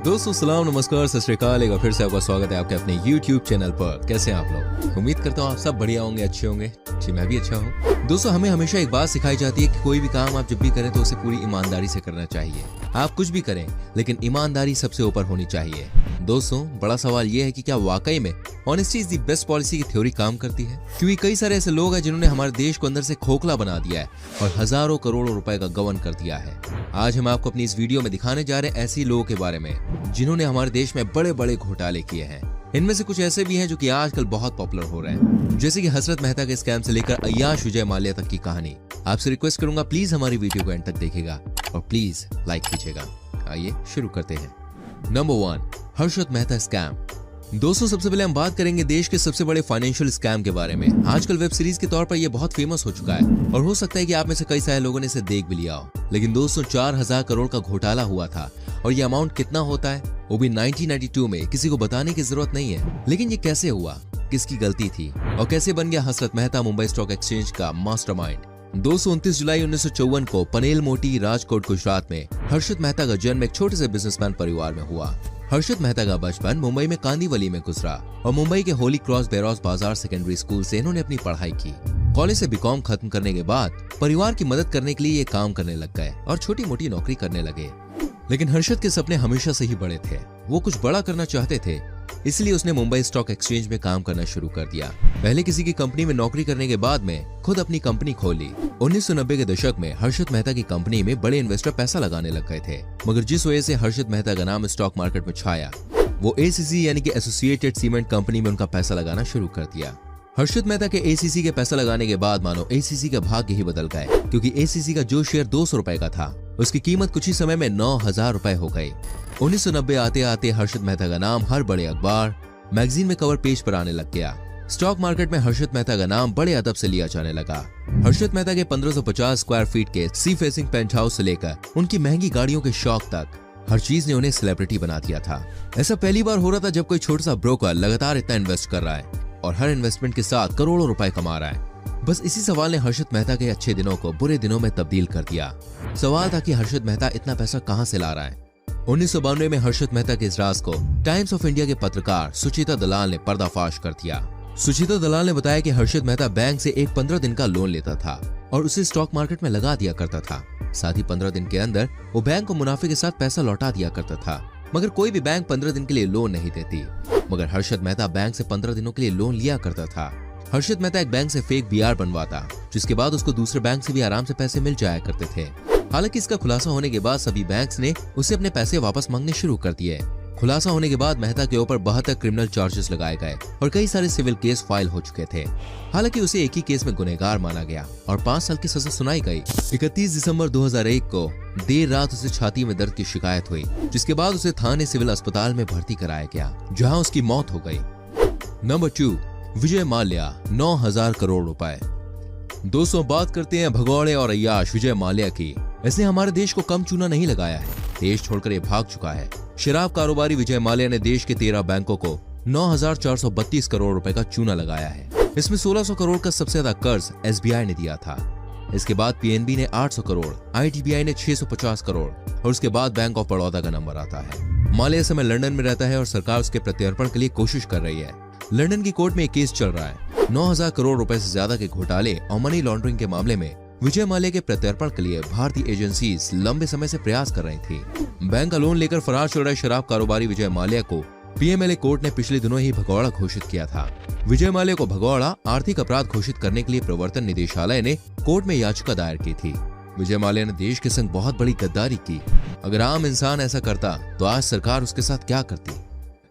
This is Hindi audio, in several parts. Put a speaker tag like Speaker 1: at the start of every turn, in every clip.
Speaker 1: दोस्तों सलाम नमस्कार सत श्री अकाल। एक बार फिर से आपका स्वागत है आपके अपने YouTube चैनल पर। कैसे हैं आप लोग? उम्मीद करता हूँ आप सब बढ़िया होंगे, अच्छे होंगे। जी मैं भी अच्छा हूँ। दोस्तों हमें हमेशा एक बात सिखाई जाती है कि कोई भी काम आप जब भी करें तो उसे पूरी ईमानदारी से करना चाहिए। आप कुछ भी करें लेकिन ईमानदारी सबसे ऊपर होनी चाहिए। दोस्तों बड़ा सवाल ये है कि क्या वाकई में honesty is the best policy की थ्योरी काम करती है? क्योंकि कई सारे ऐसे लोग हैं जिन्होंने हमारे देश को अंदर से खोखला बना दिया है और हजारों करोड़ों रुपए का गबन कर दिया है। आज हम आपको अपनी इस वीडियो में दिखाने जा रहे हैं ऐसे लोगों के बारे में जिन्होंने हमारे देश में बड़े बड़े घोटाले किए हैं। इनमें से कुछ ऐसे भी हैं जो कि आजकल बहुत पॉपुलर हो रहे हैं, जैसे कि हसरत मेहता के स्कैम से लेकर अय्याश विजय माल्या तक की कहानी। आपसे रिक्वेस्ट करूंगा प्लीज हमारी वीडियो को एंड तक देखिएगा और प्लीज लाइक कीजिएगा। आइए शुरू करते हैं। Number 1, Harshad Mehta scam. दोस्तों सबसे पहले हम बात करेंगे देश के सबसे बड़े फाइनेंशियल स्कैम के बारे में। आजकल वेब सीरीज के तौर पर यह बहुत फेमस हो चुका है और हो सकता है कि आप में से कई सारे लोगों ने इसे देख भी लिया हो। लेकिन दोस्तों 4000 करोड़ का घोटाला हुआ था और ये अमाउंट कितना होता है वो भी 1992 में किसी को बताने की जरूरत नहीं है। लेकिन ये कैसे हुआ, किसकी गलती थी और कैसे बन गया हसरत मेहता मुंबई स्टॉक एक्सचेंज का मास्टरमाइंड? 29 जुलाई 1954 को पनेल मोटी राजकोट गुजरात में हर्षद मेहता का जन्म एक छोटे से बिजनेसमैन परिवार में हुआ। हर्षद मेहता का बचपन मुंबई में कांदीवली में गुजरा और मुंबई के होली क्रॉस बैरोस बाजार सेकेंडरी स्कूल से इन्होंने अपनी पढ़ाई की। कॉलेज से बीकॉम खत्म करने के बाद परिवार की मदद करने के लिए ये काम करने लग गए और छोटी मोटी नौकरी करने लगे। लेकिन हर्षद के सपने हमेशा से ही बड़े थे। वो कुछ बड़ा करना चाहते थे, इसलिए उसने मुंबई स्टॉक एक्सचेंज में काम करना शुरू कर दिया। पहले किसी की कंपनी में नौकरी करने के बाद में खुद अपनी कंपनी खोली। 1990 के दशक में हर्षद मेहता की कंपनी में बड़े इन्वेस्टर पैसा लगाने लग गए थे, मगर जिस वजह से हर्षद मेहता का नाम स्टॉक मार्केट में छाया वो ACC यानी कि एसोसिएटेड सीमेंट कंपनी में उनका पैसा लगाना शुरू कर दिया। हर्षद मेहता के ACC के पैसा लगाने के बाद मानो ACC का भाग्य ही बदल गए, क्योंकि ACC का जो शेयर 200 रुपए का था उसकी कीमत कुछ ही समय में 9000 रुपए हो गई। 1990 आते आते हर्षद मेहता का नाम हर बड़े अखबार मैगजीन में कवर पेज पर आने लग गया। स्टॉक मार्केट में हर्षद मेहता का नाम बड़े अदब से लिया जाने लगा। हर्षद मेहता के 1550 स्क्वायर फीट के सी फेसिंग पेंट हाउस से लेकर उनकी महंगी गाड़ियों के शौक तक हर चीज ने उन्हें सेलिब्रिटी बना दिया था। ऐसा पहली बार हो रहा था जब कोई छोटा सा ब्रोकर लगातार इतना इन्वेस्ट कर रहा है और हर इन्वेस्टमेंट के साथ करोड़ों रुपए कमा रहा है। बस इसी सवाल ने हर्षद मेहता के अच्छे दिनों को बुरे दिनों में तब्दील कर दिया। सवाल था कि हर्षद मेहता इतना पैसा कहां से ला रहा है। 1992 में हर्षद मेहता के इस राज को टाइम्स ऑफ इंडिया के पत्रकार सुचिता दलाल ने पर्दाफाश कर दिया। सुचिता दलाल ने बताया कि हर्षद मेहता बैंक से एक 15 दिन का लोन लेता था और उसे स्टॉक मार्केट में लगा दिया करता था। साथ ही 15 दिन के अंदर वो बैंक को मुनाफे के साथ पैसा लौटा दिया करता था। मगर कोई भी बैंक 15 दिन के लिए लोन नहीं देती, मगर हर्षद मेहता बैंक से 15 दिनों के लिए लोन लिया करता था। हर्षद मेहता एक बैंक से फेक BR बनवाता, जिसके बाद उसको दूसरे बैंक से भी आराम से पैसे मिल जाया करते थे। हालांकि इसका खुलासा होने के बाद सभी बैंक्स ने उसे अपने पैसे वापस मांगने शुरू कर दिए। खुलासा होने के बाद मेहता के ऊपर 72 क्रिमिनल चार्जेस लगाए गए और कई सारे सिविल केस फाइल हो चुके थे। हालांकि उसे एक ही केस में गुनहगार माना गया और 5 साल की सजा सुनाई गई। 31 दिसंबर 2001 को देर रात उसे छाती में दर्द की शिकायत हुई, जिसके बाद उसे थाने सिविल अस्पताल में भर्ती कराया गया, जहां उसकी मौत हो गई। नंबर 2, विजय माल्या 9000 करोड़ रुपए। दोस्तों बात करते हैं भगौड़े और अय्याश विजय माल्या की। इसने हमारे देश को कम चूना नहीं लगाया है, देश छोड़कर ये भाग चुका है। शराब कारोबारी विजय माल्या ने देश के 13 बैंकों को 9432 करोड़ रुपए का चूना लगाया है। इसमें 1600 करोड़ का सबसे ज्यादा कर्ज SBI ने दिया था। इसके बाद PNB ने 800 करोड़, IDBI ने 650 करोड़ और उसके बाद बैंक ऑफ बड़ौदा का नंबर आता है। माल्या इस समय लंदन में रहता है और सरकार उसके प्रत्यर्पण के लिए कोशिश कर रही है। लंदन की कोर्ट में एक केस चल रहा है। 9000 करोड़ रुपए से ज्यादा के घोटाले और मनी लॉन्ड्रिंग के मामले में विजय माल्या के प्रत्यर्पण के लिए भारतीय एजेंसीज लंबे समय से प्रयास कर रही थी। बैंक का लोन लेकर फरार चल रहे शराब कारोबारी विजय माल्या को PMLA कोर्ट ने पिछले दिनों ही भगौड़ा घोषित किया था। विजय माल्या को भगौड़ा आर्थिक अपराध घोषित करने के लिए प्रवर्तन निदेशालय ने कोर्ट में याचिका दायर की थी। विजय माल्या ने देश के संग बहुत बड़ी गद्दारी की। अगर आम इंसान ऐसा करता तो आज सरकार उसके साथ क्या करती।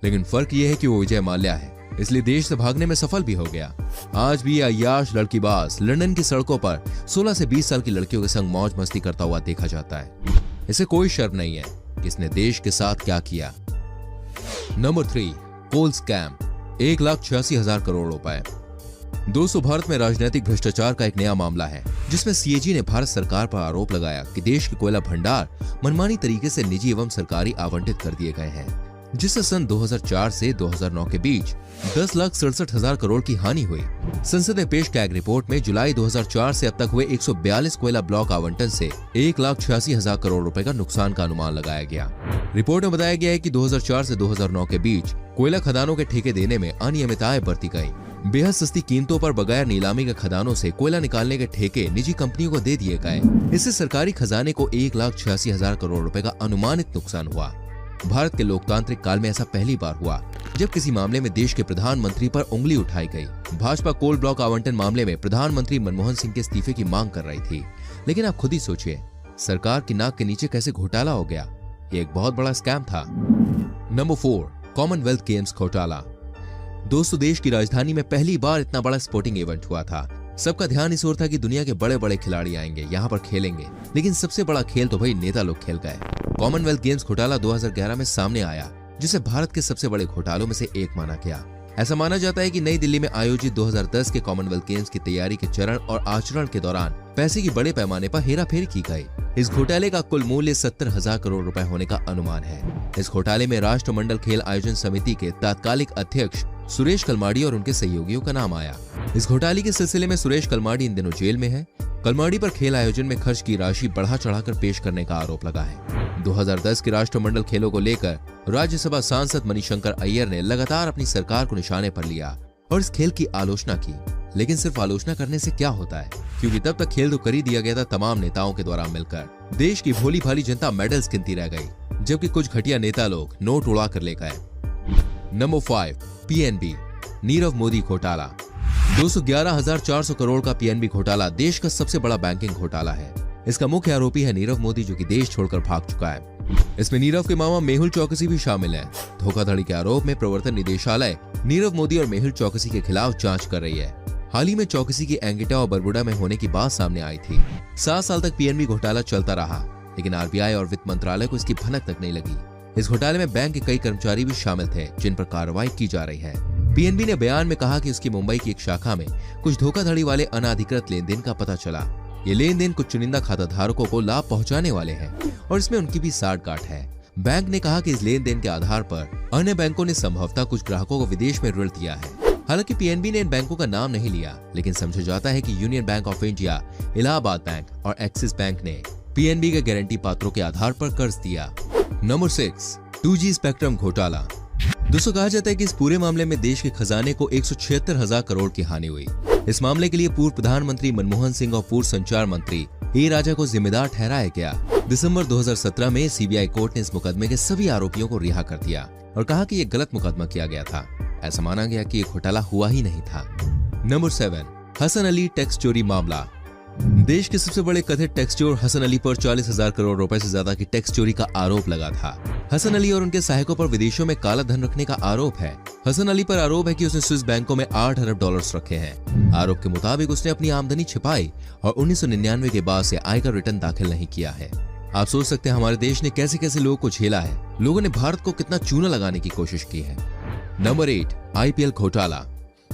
Speaker 1: लेकिन फर्क ये है कि वो विजय माल्या है, इसलिए देश से भागने में सफल भी हो गया। आज भी अय्याश लड़कीबाज लंदन की सड़कों पर 16 से 20 साल की लड़कियों के संग मौज मस्ती करता हुआ देखा जाता है। इसे कोई शर्म नहीं है कि इसने देश के साथ क्या किया। नंबर 3, कोल स्कैम 1,86,000 करोड़ रुपए। दोस्तों भारत में राजनीतिक भ्रष्टाचार का एक नया मामला है, जिसमें CAG ने भारत सरकार पर आरोप लगाया कि देश के कोयला भंडार मनमानी तरीके से निजी एवं सरकारी आवंटित कर दिए गए हैं। जिससे सन 2004 से 2009 के बीच 10,67,000 करोड़ की हानि हुई। संसद में पेश टैग रिपोर्ट में जुलाई 2004 से अब तक हुए 142 कोयला ब्लॉक आवंटन से 1,86,000 करोड़ रुपए का नुकसान का अनुमान लगाया गया। रिपोर्ट में बताया गया है कि 2004 से 2009 के बीच कोयला खदानों के ठेके देने में अनियमितताएं बरती गई। बेहद सस्ती कीमतों पर बगैर नीलामी के खदानों से कोयला निकालने के ठेके निजी कंपनियों को दे दिए गए। इससे सरकारी खजाने को 1,86,000 करोड़ रुपए का अनुमानित नुकसान हुआ। भारत के लोकतांत्रिक काल में ऐसा पहली बार हुआ जब किसी मामले में देश के प्रधानमंत्री पर उंगली उठाई गई। भाजपा कोल ब्लॉक आवंटन मामले में प्रधानमंत्री मनमोहन सिंह के इस्तीफे की मांग कर रही थी, लेकिन आप खुद ही सोचिए, सरकार की नाक के नीचे कैसे घोटाला हो गया। ये एक बहुत बड़ा स्कैम था। नंबर 4, कॉमनवेल्थ गेम्स घोटाला। दोस्तों, देश की राजधानी में पहली बार इतना बड़ा स्पोर्टिंग इवेंट हुआ था। सबका ध्यान इस ओर था कि दुनिया के बड़े बड़े खिलाड़ी आएंगे, यहाँ पर खेलेंगे, लेकिन सबसे बड़ा खेल तो भाई नेता लोग खेल गए। कॉमनवेल्थ गेम्स घोटाला 2011 में सामने आया, जिसे भारत के सबसे बड़े घोटालों में से एक माना गया। ऐसा माना जाता है कि नई दिल्ली में आयोजित 2010 के कॉमनवेल्थ गेम्स की तैयारी के चरण और आचरण के दौरान पैसे की बड़े पैमाने पर हेराफेरी की गई। इस घोटाले का कुल मूल्य 70,000 करोड़ रुपए होने का अनुमान है। इस घोटाले में राष्ट्रमंडल खेल आयोजन समिति के तात्कालिक अध्यक्ष सुरेश कलमाडी और उनके सहयोगियों का नाम आया। इस घोटाले के सिलसिले में सुरेश कलमाडी इन दिनों जेल में है। कलमाडी पर खेल आयोजन में खर्च की राशि बढ़ा चढ़ाकर पेश करने का आरोप लगा है। 2010 के राष्ट्रमंडल खेलों को लेकर राज्यसभा सांसद मणिशंकर अय्यर ने लगातार अपनी सरकार को निशाने पर लिया और इस खेल की आलोचना की। लेकिन सिर्फ आलोचना करने से क्या होता है, क्योंकि तब तक खेल तो कर ही दिया गया था तमाम नेताओं के द्वारा मिलकर। देश की भोली भाली जनता मेडल्स गिनती रह गई, जबकि कुछ घटिया नेता लोग नोट उड़ा कर ले गए। नंबर 5, पीएनबी नीरव मोदी घोटाला। 211,400 करोड़ का पीएनबी घोटाला देश का सबसे बड़ा बैंकिंग घोटाला है। इसका मुख्य आरोपी है नीरव मोदी, जो कि देश छोड़कर भाग चुका है। इसमें नीरव के मामा मेहुल चौकसी भी शामिल है। धोखाधड़ी के आरोप में प्रवर्तन निदेशालय नीरव मोदी और मेहुल चौकसी के खिलाफ जांच कर रही है। हाल ही में चौकसी की एंगिटा और बरबुडा में होने की बात सामने आई थी। 7 साल तक पीएनबी घोटाला चलता रहा, लेकिन आरबीआई और वित्त मंत्रालय को इसकी भनक तक नहीं लगी। इस घोटाले में बैंक के कई कर्मचारी भी शामिल थे, जिन पर कार्रवाई की जा रही है। पीएनबी ने बयान में कहा कि उसकी मुंबई की एक शाखा में कुछ धोखाधड़ी वाले अनाधिकृत लेन देन का पता चला। ये लेन देन कुछ चुनिंदा खाता धारकों को लाभ पहुंचाने वाले हैं और इसमें उनकी भी साठगांठ है। बैंक ने कहा कि इस लेन देन के आधार पर अन्य बैंकों ने संभवतः कुछ ग्राहकों को विदेश में ऋण दिया है। हालांकि पीएनबी ने इन बैंकों का नाम नहीं लिया, लेकिन समझा जाता है कि union bank of India, Allahabad bank और एक्सिस बैंक ने पीएनबी के गारंटी पात्रों के आधार पर कर्ज दिया। नंबर 6, 2G स्पेक्ट्रम घोटाला। दोस्तों, कहा जाता है कि इस पूरे मामले में देश के खजाने को 176,000 करोड़ की हानि हुई। इस मामले के लिए पूर्व प्रधानमंत्री मनमोहन सिंह और पूर्व संचार मंत्री ए राजा को जिम्मेदार ठहराया गया। दिसंबर 2017 में सीबीआई कोर्ट ने इस मुकदमे के सभी आरोपियों को रिहा कर दिया और कहा कि ये गलत मुकदमा किया गया था। ऐसा माना गया कि ये घोटाला हुआ ही नहीं था। नंबर 7, हसन अली टैक्स चोरी मामला। देश के सबसे बड़े कथित टैक्स चोर हसन अली पर 40,000 करोड़ रुपए से ज्यादा की टैक्स चोरी का आरोप लगा था। हसन अली और उनके सहायकों पर विदेशों में काला धन रखने का आरोप है। हसन अली पर आरोप है कि उसने स्विस बैंकों में 8 अरब डॉलर्स रखे हैं। आरोप के मुताबिक उसने अपनी आमदनी छिपाई और 1999 के बाद से आयकर रिटर्न दाखिल नहीं किया है। आप सोच सकते हैं हमारे देश ने कैसे कैसे लोगों को झेला है। लोगों ने भारत को कितना चूना लगाने की कोशिश की है। नंबर 8, आईपीएल घोटाला।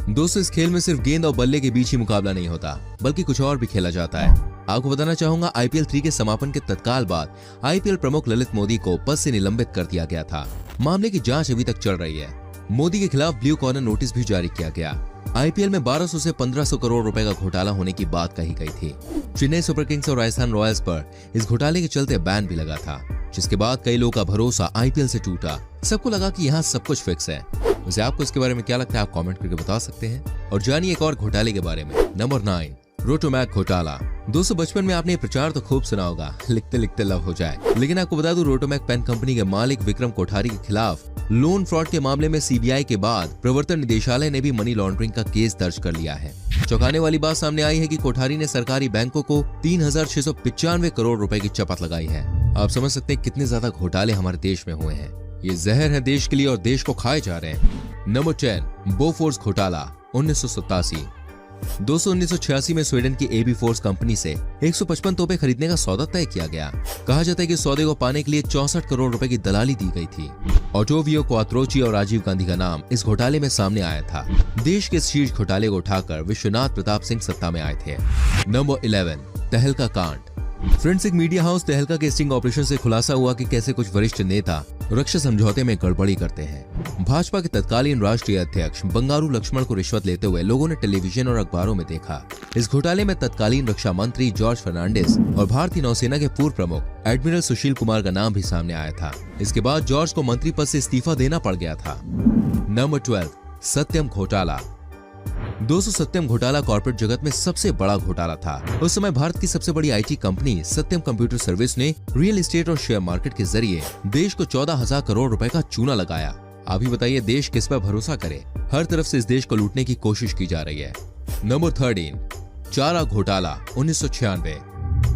Speaker 1: दोस्तों, इस खेल में सिर्फ गेंद और बल्ले के बीच ही मुकाबला नहीं होता, बल्कि कुछ और भी खेला जाता है। आपको बताना चाहूंगा, आईपीएल 3 के समापन के तत्काल बाद आईपीएल प्रमुख ललित मोदी को पद से निलंबित कर दिया गया था। मामले की जांच अभी तक चल रही है। मोदी के खिलाफ ब्लू कॉर्नर नोटिस भी जारी किया गया। आईपीएल में 1200 से 1500 करोड़ रुपए का घोटाला होने की बात कही गई थी। चेन्नई सुपर किंग्स और राजस्थान रॉयल्स पर इस घोटाले के चलते बैन भी लगा था, जिसके बाद कई लोगों का भरोसा आईपीएल से टूटा। सबको लगा कि यहाँ सब कुछ फिक्स है। वैसे आपको इसके बारे में क्या लगता है, आप कमेंट करके बता सकते हैं। और जानिए एक और घोटाले के बारे में। नंबर 9, रोटोमैक घोटाला। दोस्तों, बचपन में आपने प्रचार तो खूब सुना होगा, लिखते लिखते लव हो जाए। लेकिन आपको बता दूं, रोटोमैक पेन कंपनी के मालिक विक्रम कोठारी के खिलाफ लोन फ्रॉड के मामले में सीबीआई के बाद प्रवर्तन निदेशालय ने भी मनी लॉन्ड्रिंग का केस दर्ज कर लिया है। चौंकाने वाली बात सामने आई है कि कोठारी ने सरकारी बैंकों को 3,695 करोड़ रुपए की चपत लगाई है। आप समझ सकते हैं कितने ज्यादा घोटाले हमारे देश में हुए हैं। ये जहर है देश के लिए और देश को खाए जा रहे हैं। नंबर 10, बोफोर्स घोटाला 1987। 1986 में स्वीडन की एबी फोर्स कंपनी से 155 तोपें खरीदने का सौदा तय किया गया। कहा जाता है कि सौदे को पाने के लिए 64 करोड़ रुपए की दलाली दी गई थी। ओटोवियो क्वात्रोची और राजीव गांधी का नाम इस घोटाले में सामने आया था। देश के शीर्ष घोटाले को उठाकर विश्वनाथ प्रताप सिंह सत्ता में आए थे। नंबर 11, तहलका कांड। फोरेंसिक मीडिया हाउस तहलका के स्टिंग ऑपरेशन से खुलासा हुआ कि कैसे कुछ वरिष्ठ नेता रक्षा समझौते में गड़बड़ी करते हैं। भाजपा के तत्कालीन राष्ट्रीय अध्यक्ष बंगारू लक्ष्मण को रिश्वत लेते हुए लोगों ने टेलीविजन और अखबारों में देखा। इस घोटाले में तत्कालीन रक्षा मंत्री जॉर्ज फर्नांडिस और भारतीय नौसेना के पूर्व प्रमुख एडमिरल सुशील कुमार का नाम भी सामने आया था। इसके बाद जॉर्ज को मंत्री पद से इस्तीफा देना पड़ गया था। नंबर 12, सत्यम घोटाला। दोस्तों, सत्यम घोटाला कॉर्पोरेट जगत में सबसे बड़ा घोटाला था। उस समय भारत की सबसे बड़ी IT company Satyam computer service ने रियल एस्टेट और शेयर मार्केट के जरिए देश को 14,000 करोड़ रुपए का चूना लगाया। अभी बताइए देश किस पर भरोसा करे। हर तरफ से इस देश को लूटने की कोशिश की जा रही है। नंबर 13, चारा घोटाला 1996।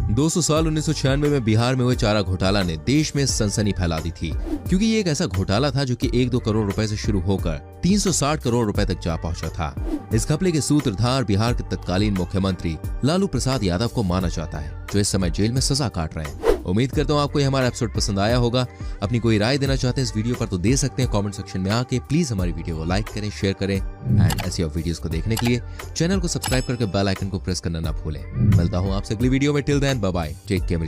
Speaker 1: 200 साल 1996 में बिहार में हुए चारा घोटाला ने देश में सनसनी फैला दी थी, क्योंकि ये एक ऐसा घोटाला था जो कि 1-2 करोड़ रुपए से शुरू होकर 360 करोड़ रुपए तक जा पहुंचा था। इस घपले के सूत्रधार बिहार के तत्कालीन मुख्यमंत्री लालू प्रसाद यादव को माना जाता है, जो इस समय जेल में सजा काट रहे हैं। उम्मीद करता हूँ आपको ये हमारा एपिसोड पसंद आया होगा। अपनी कोई राय देना चाहते हैं इस वीडियो पर तो दे सकते हैं कमेंट सेक्शन में आके। प्लीज हमारी वीडियो को लाइक करें, शेयर करें एंड ऐसी और वीडियोस को देखने के लिए चैनल को सब्सक्राइब करके बेल आइकन को प्रेस करना ना भूलें। मिलता हूँ आपसे अगली वीडियो में। Till then bye bye, take care.